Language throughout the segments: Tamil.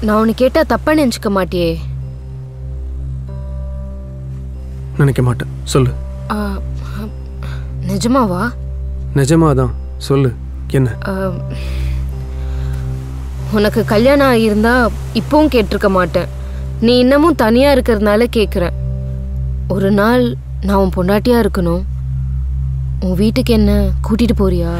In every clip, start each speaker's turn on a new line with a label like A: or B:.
A: நான் உன்னை கேட்டா தப்பா நினைச்சுக்க மாட்டியே?
B: நினைக்க மாட்டேன், சொல்லு.
A: நிஜமாவா?
B: நிஜமாதான், சொல்லு. என்ன?
A: உனக்கு கல்யாணம் ஆகியிருந்தா இப்பவும் கேட்டிருக்க மாட்டேன். நீ இன்னமும் தனியா இருக்கிறதுனால கேட்குறேன். ஒரு நாள் நான் உன் பொண்டாட்டியா இருக்கணும். உன் வீட்டுக்கு என்ன கூட்டிட்டு போறியா?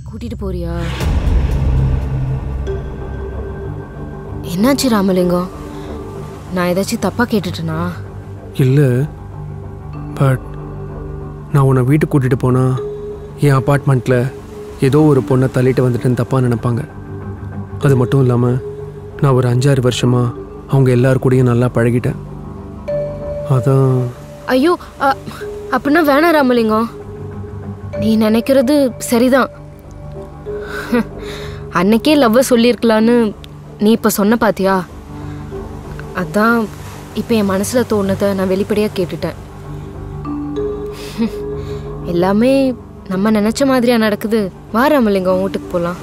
A: கூட்டிட்டு போறியா? என்னாச்சு ராமலிங்கம்? நான் ஏதாச்சும் தப்பா கேட்டுட்டேனா?
B: இல்லை, பட் நான் உன்னை வீட்டுக்கு கூட்டிகிட்டு போனால் என் அப்பார்ட்மெண்ட்டில் ஏதோ ஒரு பொண்ணை தள்ளிட்டு வந்துட்டேன்னு தப்பாக நினைப்பாங்க. அது மட்டும் இல்லாமல் நான் ஒரு 5-6 வருஷமாக அவங்க எல்லார் கூடயும் நல்லா பழகிட்டேன். அதான்.
A: ஐயோ, அப்படின்னா வேணாம் ராமலிங்கம். நீ நினைக்கிறது சரிதான். அன்னைக்கே லவ் சொல்லியிருக்கலான்னு நீ இப்போ சொன்ன பாத்தியா? அதான் இப்போ என் மனசில் தோணுதை நான் வெளிப்படையாக கேட்டுட்டேன். எல்லாமே நம்ம நினச்ச மாதிரியா நடக்குது. வா ராமலிங்கம், வீட்டுக்கு போகலாம்.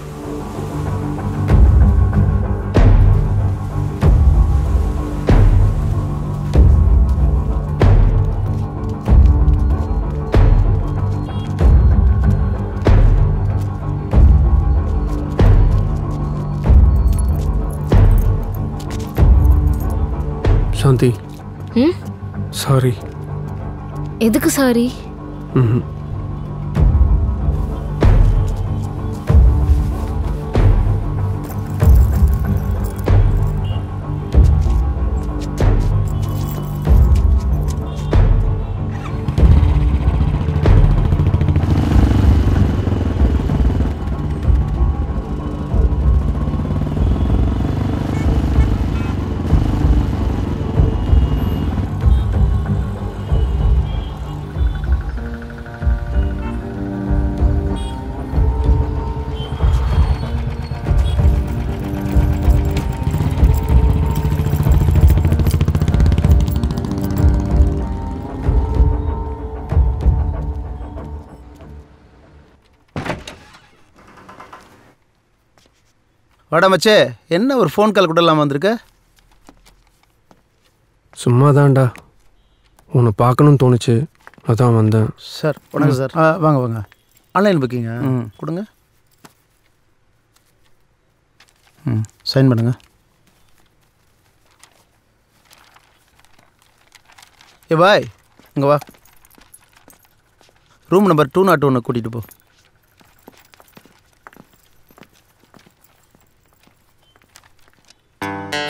B: சாந்தி, சாரி.
A: எதுக்கு சாரி?
C: வாடா மச்சே, என்ன ஒரு ஃபோன் கால் கூட இல்லாமல் வந்திருக்க?
B: சும்மா தான்டா, உன்னை பார்க்கணும்னு தோணுச்சு, அதான் வந்தேன்.
C: சார் வணக்கம் சார். வாங்க வாங்க. ஆன்லைன் புக்கிங்க கொடுங்க. சைன் பண்ணுங்க. ஏ பாய், இங்கே வா. ரூம் நம்பர் 201 கூட்டிகிட்டு போ.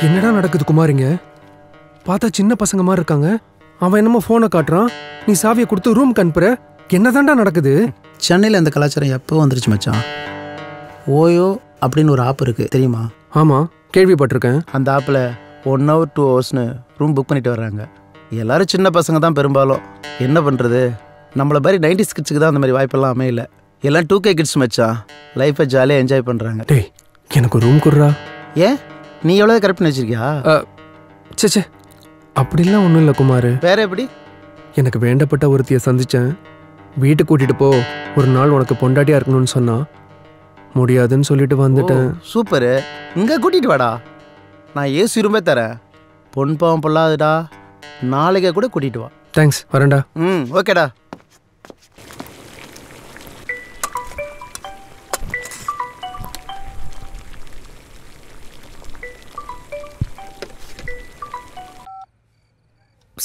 B: என்னடா நடக்குது குமாரிங்க? பார்த்தா சின்ன பசங்க மாதிரி இருக்காங்க. அவன் என்னமோ ஃபோனை காட்டுறான், நீ சாவியை கொடுத்து ரூமுக்கு அனுப்புற. என்னதான்டா நடக்குது?
C: சென்னையில் இந்த கலாச்சாரம் எப்போ வந்துருச்சு மச்சான். ஓயோ அப்படின்னு ஒரு ஆப் இருக்குது, தெரியுமா?
B: ஆமாம், கேள்விப்பட்டிருக்கேன்.
C: அந்த ஆப்பில் 1 hour 2 hours ரூம் புக் பண்ணிட்டு வர்றாங்க. எல்லோரும் சின்ன பசங்க தான் பெரும்பாலும். என்ன பண்ணுறது, நம்மளை மாதிரி 90s கிட்ஸுக்கு தான் அந்த மாதிரி வாய்ப்பெல்லாம் அமையல. எல்லாம் 2K கிட்ஸ் மச்சான். லைஃப்பை ஜாலியாக என்ஜாய் பண்ணுறாங்க.
B: டேய், எனக்கு ரூம் கொடுறா.
C: ஏன், நீ எவ்வளோ கரெக்ட் பண்ணி வச்சிருக்கியா?
B: சே, அப்படிலாம் ஒன்றும் இல்லை குமார்.
C: வேற எப்படி?
B: எனக்கு வேண்டப்பட்ட ஒருத்தியை சந்தித்தேன். வீட்டுக்கு கூட்டிகிட்டு போ, ஒரு நாள் உனக்கு பொண்டாட்டியாக இருக்கணும்னு சொன்னா, முடியாதுன்னு சொல்லிட்டு வந்துட்டேன்.
C: சூப்பரு, இங்கே கூட்டிகிட்டு வாடா, நான் ஏசி ரூமே தரேன். பொன் பாவம் பொல்லாதுடா, நாளைக்கே கூட கூட்டிகிட்டு வா.
B: தேங்க்ஸ், வரேன்டா.
C: ஓகேடா.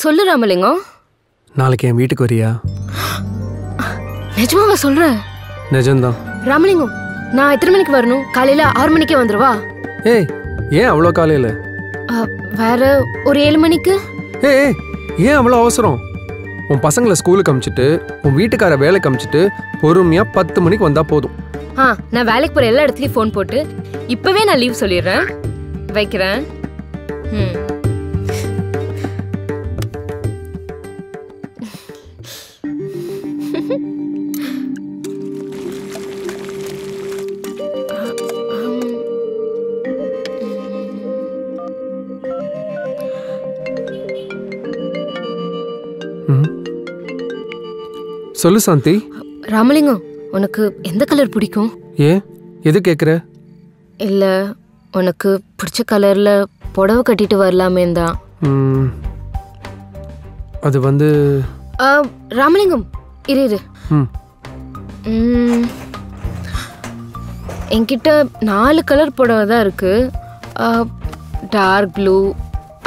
A: சொல்லு ராமலிங்கம்.
B: நாளைக்கு என் வீட்டுக்கு வரியா?
A: நிஜமாவா சொல்ற?
B: நிஜம்தான்.
A: ராமலிங்கம், நான் எத்தனை மணிக்கு வரணும்? காலையில 6 மணிக்கே வந்துருவா?
B: ஏய், ஏன் அவ்வளோ காலையில்?
A: வேற ஒரு 7 மணிக்கு.
B: ஏய், ஏன் அவ்வளோ அவசரம்? உன் பசங்களை ஸ்கூலுக்கு அமிச்சிட்டு உன் வீட்டுக்கார வேலைக்கு அமிச்சிட்டு பொறுமையாக 10 மணிக்கு வந்தால் போதும்.
A: நான் வேலைக்கு போகிற எல்லா இடத்துலையும் ஃபோன் போட்டு இப்போவே நான் லீவ் சொல்லிடுறேன். வைக்கிறேன்.
B: சொல்லு சாந்தி.
A: ராமலிங்கம், உனக்கு எந்த கலர் பிடிக்கும்?
B: ஏன், எது கேட்குற?
A: இல்லை, உனக்கு பிடிச்ச கலரில் புடவை கட்டிட்டு வரலாமே தான்.
B: அது வந்து
A: ராமலிங்கம், இரு. என்கிட்ட 4 கலர் புடவை தான் இருக்கு. டார்க் ப்ளூ,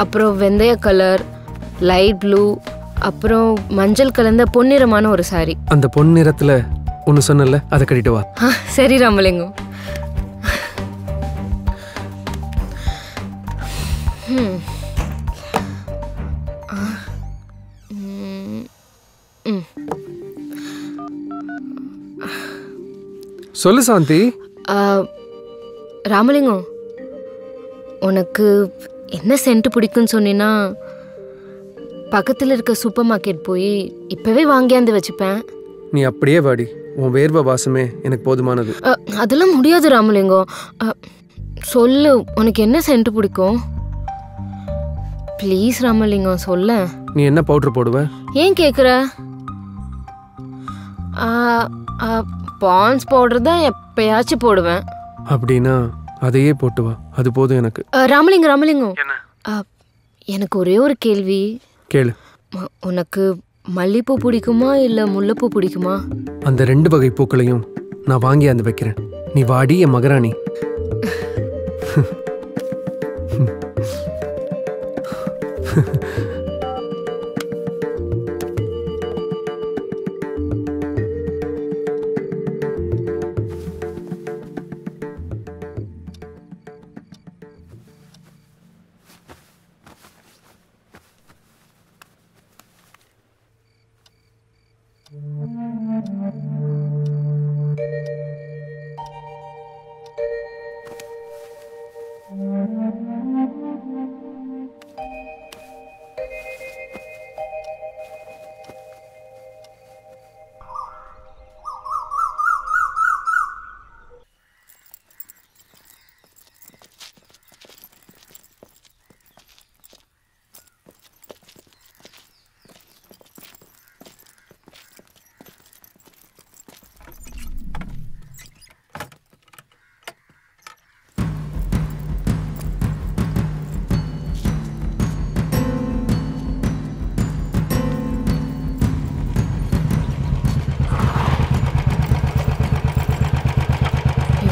A: அப்புறம் வெந்தய கலர், லைட் ப்ளூ, அப்புறம் மஞ்சள் கலந்த பொன்னிறமான ஒரு சாரி.
B: அந்த பொன்னிறத்துல ஒன்று சொன்னல, அதை கட்டிட்டு வா.
A: சரி ராமலிங்கம்.
B: சொல்லு சாந்தி.
A: ராமலிங்கம், உனக்கு என்ன சென்ட் பிடிக்கும்னு சொன்னீன்னா பக்கத்தில் இருக்க சூப்பர் மார்க்கெட் போய் இப்போவே வாங்கியாந்து வச்சுப்பேன்.
B: நீ அப்படியே வாடி, உன் வேர்வை வாசமே எனக்கு போதுமானது.
A: அதெல்லாம் முடியாது ராமலிங்கம். சொல்லு, உனக்கு என்ன சென்ட் பிடிக்கும்? ப்ளீஸ் ராமலிங்கம், சொல்ல.
B: நீ என்ன பவுடர் போடுவ?
A: ஏன் கேட்குற? பான்ஸ் பவுடர் தான் எப்பயாச்சும் போடுவேன்.
B: அப்படின்னா அதையே போட்டு வா, அது போதும் எனக்கு.
A: ராமலிங்கம், எனக்கு ஒரே ஒரு கேள்வி.
B: கேளு.
A: உனக்கு மல்லிப்பூ பிடிக்குமா இல்லை முல்லைப்பூ பிடிக்குமா?
B: அந்த 2 வகை பூக்களையும் நான் வாங்கி அந்த வைக்கிறேன். நீ வாடி என் மகராணி.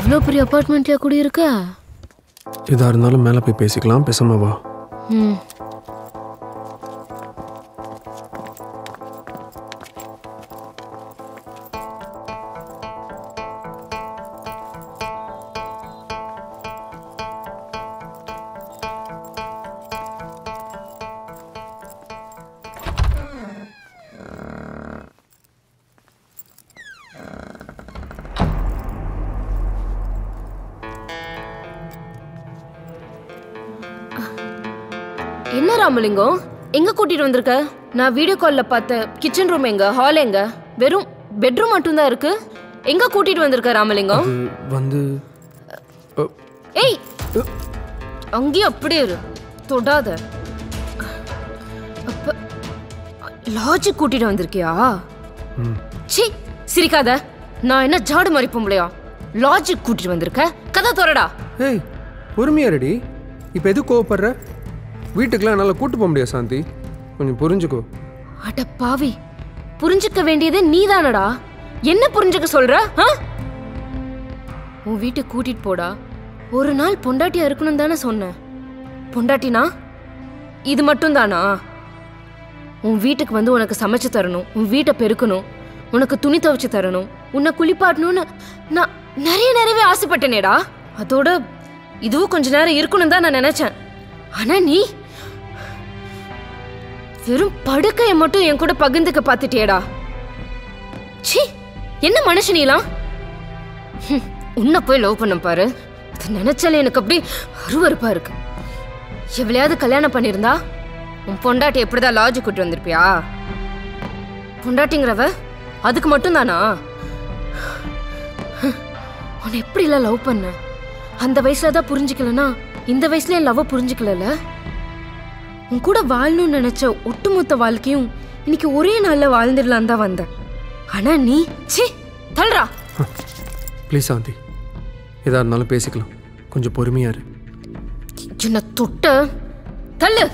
A: இவ்வளோ பெரிய அப்பார்ட்மெண்ட்ல கூட இருக்கா?
B: எதா இருந்தாலும் மேலே போய் பேசிக்கலாம், பேசாம வா.
A: என்ன ராமலிங்கம், எங்க கூட்டிட்டு வந்திருக்க? நான் வீடியோ கால்ல பார்த்த கிச்சன் ரூம் எங்க, ஹால் எங்க? வெறும் பெட்ரூம் மட்டும் தான் இருக்கு. எங்க கூட்டிட்டு வந்திருக்க ராமலிங்கம்?
B: வந்து
A: ஏய், அங்கேயும் அப்படியே இரு, தொடாத. அப்ப லாட்ஜுக்கு கூட்டிட்டு வந்திருக்கியா? சி, சிரிக்காத. நான் என்ன ஜாடு மாதிரி பொம்பளையா? லாட்ஜுக்கு கூட்டிட்டு வந்திருக்க? கதை தோறடா.
B: ஏய், பொறுமையா ரெடி. இப்போ எது கோவப்படுற? வீட்டுக்குலாம் என்னால் கூட்டு போக முடியாது சாந்தி, கொஞ்சம் புரிஞ்சுக்கோ.
A: அட பாவி, புரிஞ்சுக்க வேண்டியது நீதானடா. என்ன புரிஞ்சுக்க சொல்ற? உன் வீட்டுக்கு கூட்டிட்டு போடா. ஒரு நாள் பொண்டாட்டியா இருக்கணும் தானே சொன்ன. பொண்டாட்டினா இது மட்டும் தானா? உன் வீட்டுக்கு வந்து உனக்கு சமைச்சு தரணும், உன் வீட்டை பெருக்கணும், உனக்கு துணி துவைச்சு தரணும், உன்னை குளிப்பாட்டணும்னு நான் நிறையவே ஆசைப்பட்டேனேடா. அதோட இதுவும் கொஞ்ச நேரம் இருக்கணும் தான் நான் நினைச்சேன். ஆனா நீ வெறும் படுக்கைய மட்டும் என் கூட பகிர்ந்துக்க பார்த்துட்டியேடா. சீ, என்ன மனுஷனீலாம்? உன்னை போய் லவ் பண்ண பாரு. அது நினைச்சாலே எனக்கு அப்படி அருவருப்பா இருக்கு. எவ்வளையாவது கல்யாணம் பண்ணியிருந்தா உன் பொண்டாட்டி எப்படிதான் லாட்ஜ் கூட்டு வந்திருப்பியா? பொண்டாட்டிங்கிறவ அதுக்கு மட்டும் தானா? உன்னை எப்படிலாம் லவ் பண்ண? அந்த வயசுல தான் புரிஞ்சுக்கலனா இந்த வயசுல என் லவ் புரிஞ்சுக்கல. உன் கூட வாழணும்னு நினைச்ச ஒட்டுமொத்த வாழ்க்கையும் இன்னைக்கு ஒரே நாள்ல வாழ்ந்துடலாம் தான் வந்தேன். ஆனா நீ சி தள்ளுறா.
B: ப்ளீஸ் சாந்தி, எதா இருந்தாலும் பேசிக்கலாம், கொஞ்சம் பொறுமையா இரு.
A: சின்ன தொட்ட தள்ளு.